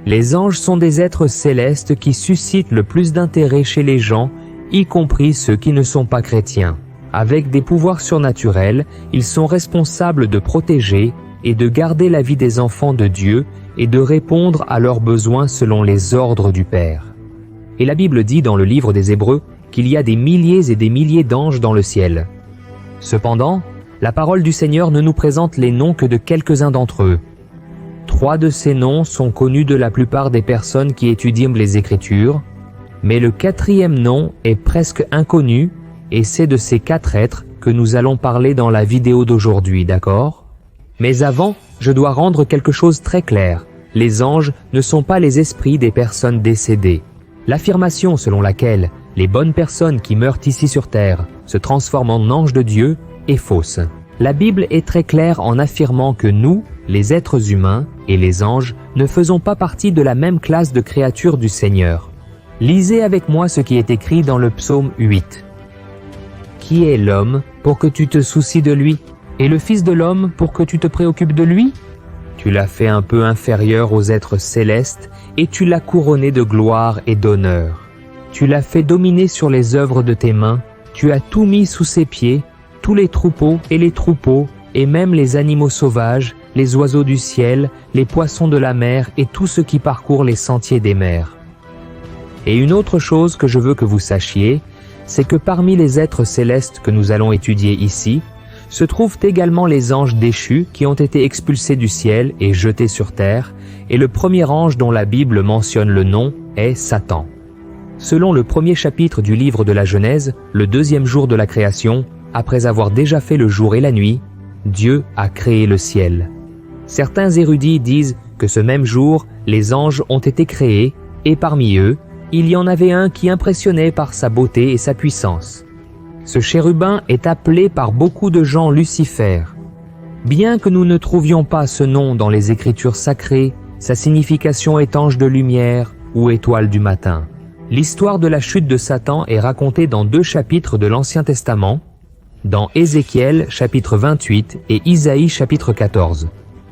Les anges sont des êtres célestes qui suscitent le plus d'intérêt chez les gens, y compris ceux qui ne sont pas chrétiens. Avec des pouvoirs surnaturels, ils sont responsables de protéger et de garder la vie des enfants de Dieu et de répondre à leurs besoins selon les ordres du Père. Et la Bible dit dans le livre des Hébreux qu'il y a des milliers et des milliers d'anges dans le ciel. Cependant, la parole du Seigneur ne nous présente les noms que de quelques-uns d'entre eux. 3 de ces noms sont connus de la plupart des personnes qui étudient les Écritures, mais le 4e nom est presque inconnu et c'est de ces 4 êtres que nous allons parler dans la vidéo d'aujourd'hui, d'accord? Mais avant, je dois rendre quelque chose très clair. Les anges ne sont pas les esprits des personnes décédées. L'affirmation selon laquelle les bonnes personnes qui meurent ici sur terre se transforment en anges de Dieu est fausse. La Bible est très claire en affirmant que nous, les êtres humains et les anges, ne faisons pas partie de la même classe de créatures du Seigneur. Lisez avec moi ce qui est écrit dans le psaume 8. Qui est l'homme pour que tu te soucies de lui, et le Fils de l'homme pour que tu te préoccupes de lui? Tu l'as fait un peu inférieur aux êtres célestes, et tu l'as couronné de gloire et d'honneur. Tu l'as fait dominer sur les œuvres de tes mains, tu as tout mis sous ses pieds, tous les troupeaux, et même les animaux sauvages, les oiseaux du ciel, les poissons de la mer et tout ce qui parcourt les sentiers des mers. Et une autre chose que je veux que vous sachiez, c'est que parmi les êtres célestes que nous allons étudier ici, se trouvent également les anges déchus qui ont été expulsés du ciel et jetés sur terre, et le premier ange dont la Bible mentionne le nom est Satan. Selon le premier chapitre du livre de la Genèse, le 2e jour de la création, après avoir déjà fait le jour et la nuit, Dieu a créé le ciel. Certains érudits disent que ce même jour, les anges ont été créés, et parmi eux, il y en avait un qui impressionnait par sa beauté et sa puissance. Ce chérubin est appelé par beaucoup de gens Lucifer. Bien que nous ne trouvions pas ce nom dans les Écritures sacrées, sa signification est ange de lumière ou étoile du matin. L'histoire de la chute de Satan est racontée dans 2 chapitres de l'Ancien Testament, dans Ézéchiel chapitre 28 et Isaïe chapitre 14.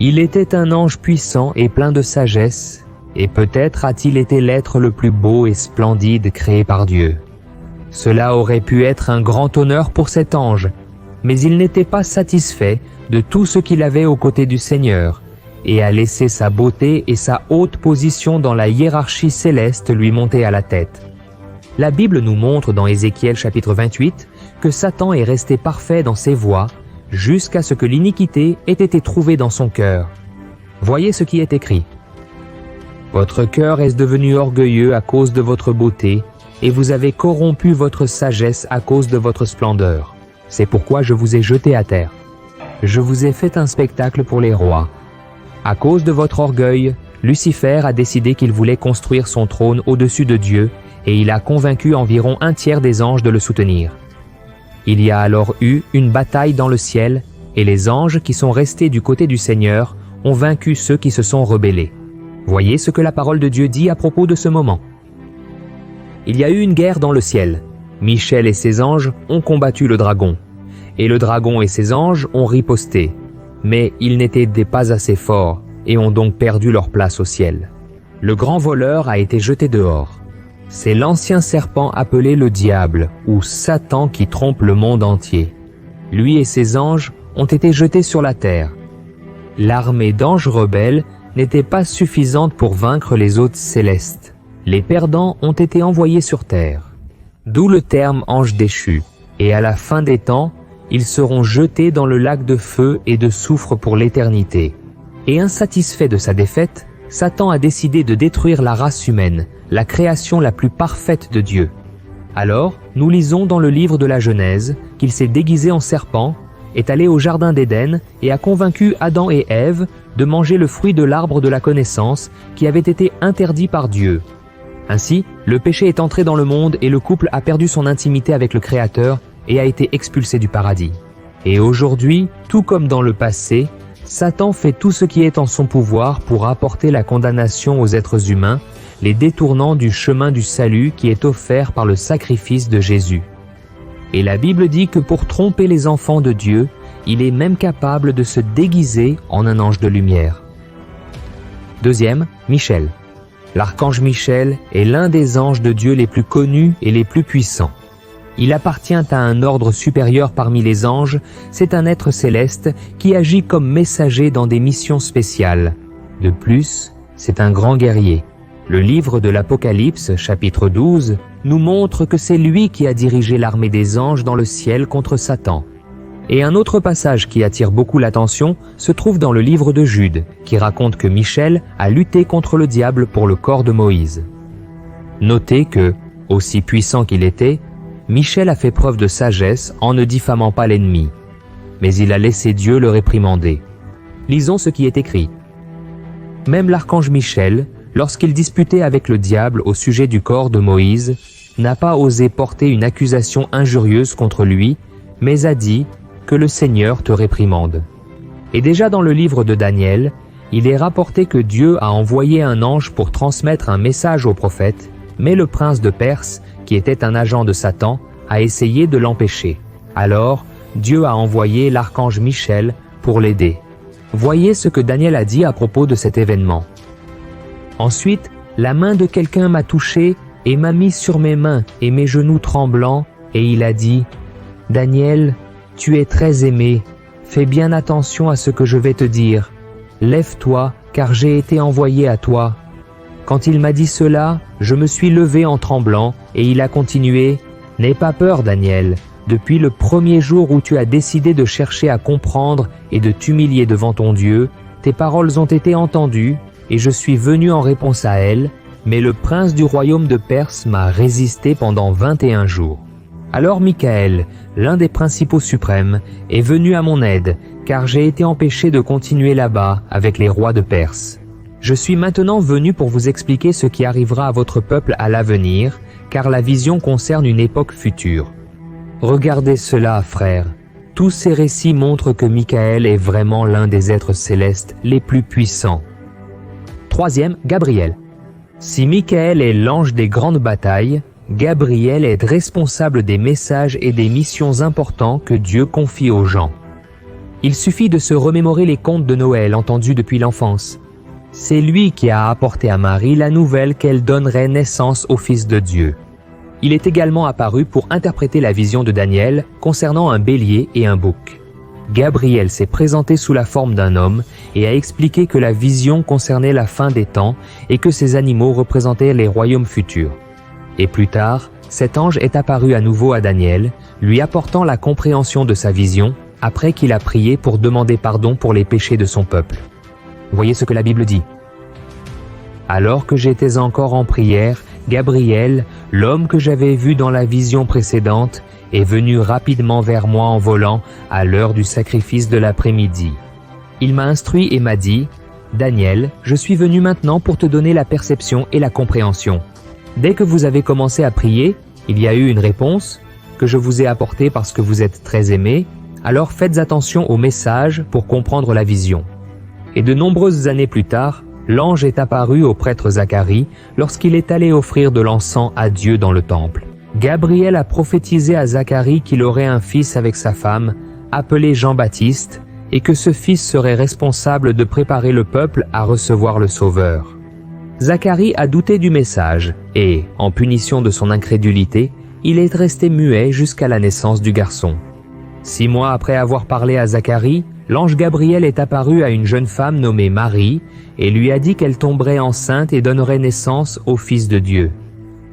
Il était un ange puissant et plein de sagesse, et peut-être a-t-il été l'être le plus beau et splendide créé par Dieu. Cela aurait pu être un grand honneur pour cet ange, mais il n'était pas satisfait de tout ce qu'il avait aux côtés du Seigneur, et a laissé sa beauté et sa haute position dans la hiérarchie céleste lui monter à la tête. La Bible nous montre dans Ézéchiel chapitre 28 que Satan est resté parfait dans ses voies jusqu'à ce que l'iniquité ait été trouvée dans son cœur. Voyez ce qui est écrit. Votre cœur est devenu orgueilleux à cause de votre beauté, et vous avez corrompu votre sagesse à cause de votre splendeur. C'est pourquoi je vous ai jeté à terre. Je vous ai fait un spectacle pour les rois. À cause de votre orgueil, Lucifer a décidé qu'il voulait construire son trône au-dessus de Dieu, et il a convaincu environ 1/3 des anges de le soutenir. Il y a alors eu une bataille dans le ciel, et les anges qui sont restés du côté du Seigneur ont vaincu ceux qui se sont rebellés. Voyez ce que la parole de Dieu dit à propos de ce moment. Il y a eu une guerre dans le ciel. Michel et ses anges ont combattu le dragon. Et le dragon et ses anges ont riposté. Mais ils n'étaient pas assez forts et ont donc perdu leur place au ciel. Le grand voleur a été jeté dehors. C'est l'ancien serpent appelé le diable, ou Satan qui trompe le monde entier. Lui et ses anges ont été jetés sur la terre. L'armée d'anges rebelles n'était pas suffisante pour vaincre les hôtes célestes. Les perdants ont été envoyés sur terre. D'où le terme ange déchu. Et à la fin des temps, ils seront jetés dans le lac de feu et de soufre pour l'éternité. Et insatisfait de sa défaite, Satan a décidé de détruire la race humaine, la création la plus parfaite de Dieu. Alors, nous lisons dans le livre de la Genèse qu'il s'est déguisé en serpent, est allé au jardin d'Éden et a convaincu Adam et Ève de manger le fruit de l'arbre de la connaissance qui avait été interdit par Dieu. Ainsi, le péché est entré dans le monde et le couple a perdu son intimité avec le Créateur et a été expulsé du paradis. Et aujourd'hui, tout comme dans le passé, Satan fait tout ce qui est en son pouvoir pour apporter la condamnation aux êtres humains, les détournant du chemin du salut qui est offert par le sacrifice de Jésus. Et la Bible dit que pour tromper les enfants de Dieu, il est même capable de se déguiser en un ange de lumière. Deuxième, Michel. L'archange Michel est l'un des anges de Dieu les plus connus et les plus puissants. Il appartient à un ordre supérieur parmi les anges, c'est un être céleste qui agit comme messager dans des missions spéciales. De plus, c'est un grand guerrier. Le livre de l'Apocalypse, chapitre 12, nous montre que c'est lui qui a dirigé l'armée des anges dans le ciel contre Satan. Et un autre passage qui attire beaucoup l'attention se trouve dans le livre de Jude, qui raconte que Michel a lutté contre le diable pour le corps de Moïse. Notez que, aussi puissant qu'il était, Michel a fait preuve de sagesse en ne diffamant pas l'ennemi, mais il a laissé Dieu le réprimander. Lisons ce qui est écrit. Même l'archange Michel, lorsqu'il disputait avec le diable au sujet du corps de Moïse, n'a pas osé porter une accusation injurieuse contre lui, mais a dit que le Seigneur te réprimande. Et déjà dans le livre de Daniel, il est rapporté que Dieu a envoyé un ange pour transmettre un message au prophète, mais le prince de Perse, qui était un agent de Satan, a essayé de l'empêcher. Alors, Dieu a envoyé l'archange Michel pour l'aider. Voyez ce que Daniel a dit à propos de cet événement. Ensuite, la main de quelqu'un m'a touché et m'a mis sur mes mains et mes genoux tremblants, et il a dit, « Daniel, tu es très aimé, fais bien attention à ce que je vais te dire. Lève-toi, car j'ai été envoyé à toi. » Quand il m'a dit cela, je me suis levé en tremblant, et il a continué, « N'aie pas peur, Daniel. Depuis le premier jour où tu as décidé de chercher à comprendre et de t'humilier devant ton Dieu, tes paroles ont été entendues, et je suis venu en réponse à elles, mais le prince du royaume de Perse m'a résisté pendant 21 jours. Alors Michaël, l'un des principaux suprêmes, est venu à mon aide, car j'ai été empêché de continuer là-bas avec les rois de Perse. Je suis maintenant venu pour vous expliquer ce qui arrivera à votre peuple à l'avenir, car la vision concerne une époque future. Regardez cela, frères. Tous ces récits montrent que Michaël est vraiment l'un des êtres célestes les plus puissants. Troisième, Gabriel. Si Michaël est l'ange des grandes batailles, Gabriel est responsable des messages et des missions importants que Dieu confie aux gens. Il suffit de se remémorer les contes de Noël entendus depuis l'enfance. C'est lui qui a apporté à Marie la nouvelle qu'elle donnerait naissance au Fils de Dieu. Il est également apparu pour interpréter la vision de Daniel concernant un bélier et un bouc. Gabriel s'est présenté sous la forme d'un homme et a expliqué que la vision concernait la fin des temps et que ces animaux représentaient les royaumes futurs. Et plus tard, cet ange est apparu à nouveau à Daniel, lui apportant la compréhension de sa vision après qu'il a prié pour demander pardon pour les péchés de son peuple. Voyez ce que la Bible dit. Alors que j'étais encore en prière, Gabriel, l'homme que j'avais vu dans la vision précédente, est venu rapidement vers moi en volant à l'heure du sacrifice de l'après-midi. Il m'a instruit et m'a dit, « Daniel, je suis venu maintenant pour te donner la perception et la compréhension. Dès que vous avez commencé à prier, il y a eu une réponse que je vous ai apportée parce que vous êtes très aimé, alors faites attention au message pour comprendre la vision. » Et de nombreuses années plus tard, l'ange est apparu au prêtre Zacharie lorsqu'il est allé offrir de l'encens à Dieu dans le temple. Gabriel a prophétisé à Zacharie qu'il aurait un fils avec sa femme, appelé Jean-Baptiste, et que ce fils serait responsable de préparer le peuple à recevoir le Sauveur. Zacharie a douté du message et, en punition de son incrédulité, il est resté muet jusqu'à la naissance du garçon. 6 mois après avoir parlé à Zacharie, l'ange Gabriel est apparu à une jeune femme nommée Marie et lui a dit qu'elle tomberait enceinte et donnerait naissance au Fils de Dieu.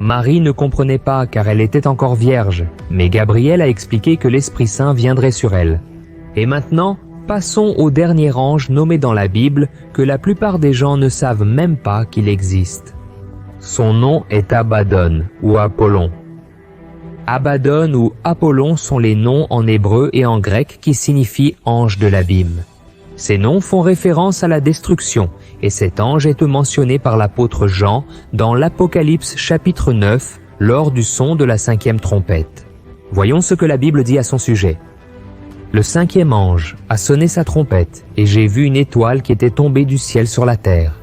Marie ne comprenait pas car elle était encore vierge, mais Gabriel a expliqué que l'Esprit Saint viendrait sur elle. Et maintenant, passons au dernier ange nommé dans la Bible que la plupart des gens ne savent même pas qu'il existe. Son nom est Abaddon ou Apollon. Abaddon ou Apollon sont les noms en hébreu et en grec qui signifient ange de l'abîme. Ces noms font référence à la destruction, et cet ange est mentionné par l'apôtre Jean dans l'Apocalypse chapitre 9 lors du son de la 5e trompette. Voyons ce que la Bible dit à son sujet. Le 5e ange a sonné sa trompette, et j'ai vu une étoile qui était tombée du ciel sur la terre.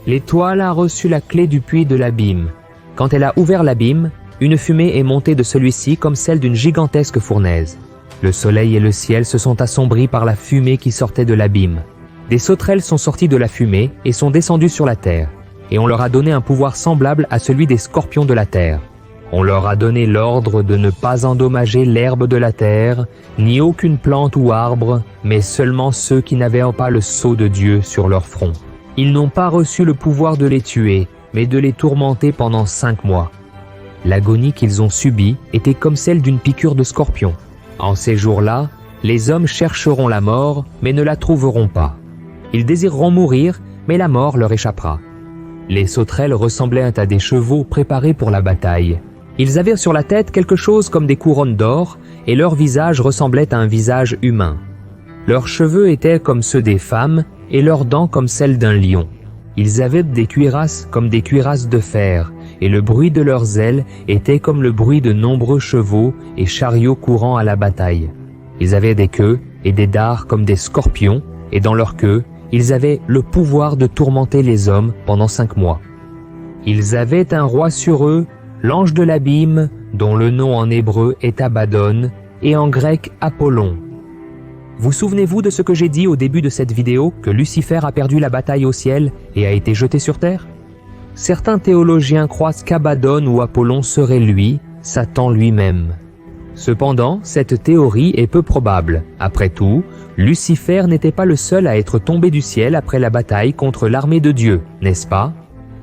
L'étoile a reçu la clé du puits de l'abîme. Quand elle a ouvert l'abîme, une fumée est montée de celui-ci comme celle d'une gigantesque fournaise. Le soleil et le ciel se sont assombris par la fumée qui sortait de l'abîme. Des sauterelles sont sorties de la fumée et sont descendues sur la terre. et on leur a donné un pouvoir semblable à celui des scorpions de la terre. On leur a donné l'ordre de ne pas endommager l'herbe de la terre, ni aucune plante ou arbre, mais seulement ceux qui n'avaient pas le sceau de Dieu sur leur front. Ils n'ont pas reçu le pouvoir de les tuer, mais de les tourmenter pendant 5 mois. L'agonie qu'ils ont subie était comme celle d'une piqûre de scorpion. En ces jours-là, les hommes chercheront la mort, mais ne la trouveront pas. Ils désireront mourir, mais la mort leur échappera. Les sauterelles ressemblaient à des chevaux préparés pour la bataille. Ils avaient sur la tête quelque chose comme des couronnes d'or, et leur visage ressemblait à un visage humain. Leurs cheveux étaient comme ceux des femmes, et leurs dents comme celles d'un lion. Ils avaient des cuirasses comme des cuirasses de fer, et le bruit de leurs ailes était comme le bruit de nombreux chevaux et chariots courant à la bataille. Ils avaient des queues et des dards comme des scorpions, et dans leurs queues, ils avaient le pouvoir de tourmenter les hommes pendant 5 mois. Ils avaient un roi sur eux, l'ange de l'abîme, dont le nom en hébreu est Abaddon, et en grec Apollon. Vous souvenez-vous de ce que j'ai dit au début de cette vidéo, que Lucifer a perdu la bataille au ciel et a été jeté sur terre? Certains théologiens croient qu'Abaddon ou Apollon serait lui, Satan lui-même. Cependant, cette théorie est peu probable. Après tout, Lucifer n'était pas le seul à être tombé du ciel après la bataille contre l'armée de Dieu, n'est-ce pas?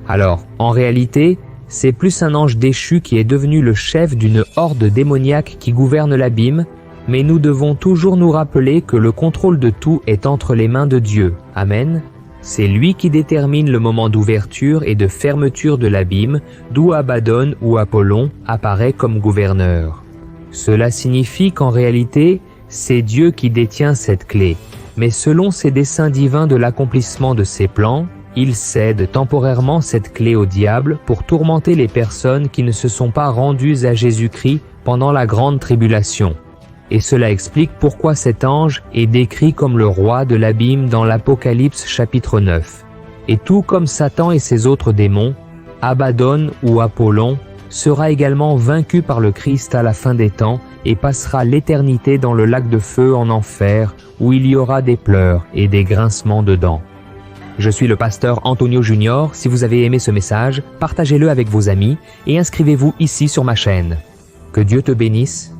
Alors, en réalité, c'est plus un ange déchu qui est devenu le chef d'une horde démoniaque qui gouverne l'abîme, mais nous devons toujours nous rappeler que le contrôle de tout est entre les mains de Dieu. Amen. C'est lui qui détermine le moment d'ouverture et de fermeture de l'abîme, d'où Abaddon ou Apollon apparaît comme gouverneur. Cela signifie qu'en réalité, c'est Dieu qui détient cette clé, mais selon ses desseins divins de l'accomplissement de ses plans, il cède temporairement cette clé au diable pour tourmenter les personnes qui ne se sont pas rendues à Jésus-Christ pendant la grande tribulation. Et cela explique pourquoi cet ange est décrit comme le roi de l'abîme dans l'Apocalypse chapitre 9. Et tout comme Satan et ses autres démons, Abaddon ou Apollon sera également vaincu par le Christ à la fin des temps et passera l'éternité dans le lac de feu en enfer où il y aura des pleurs et des grincements de dents. Je suis le pasteur Antonio Junior. Si vous avez aimé ce message, partagez-le avec vos amis et inscrivez-vous ici sur ma chaîne. Que Dieu te bénisse.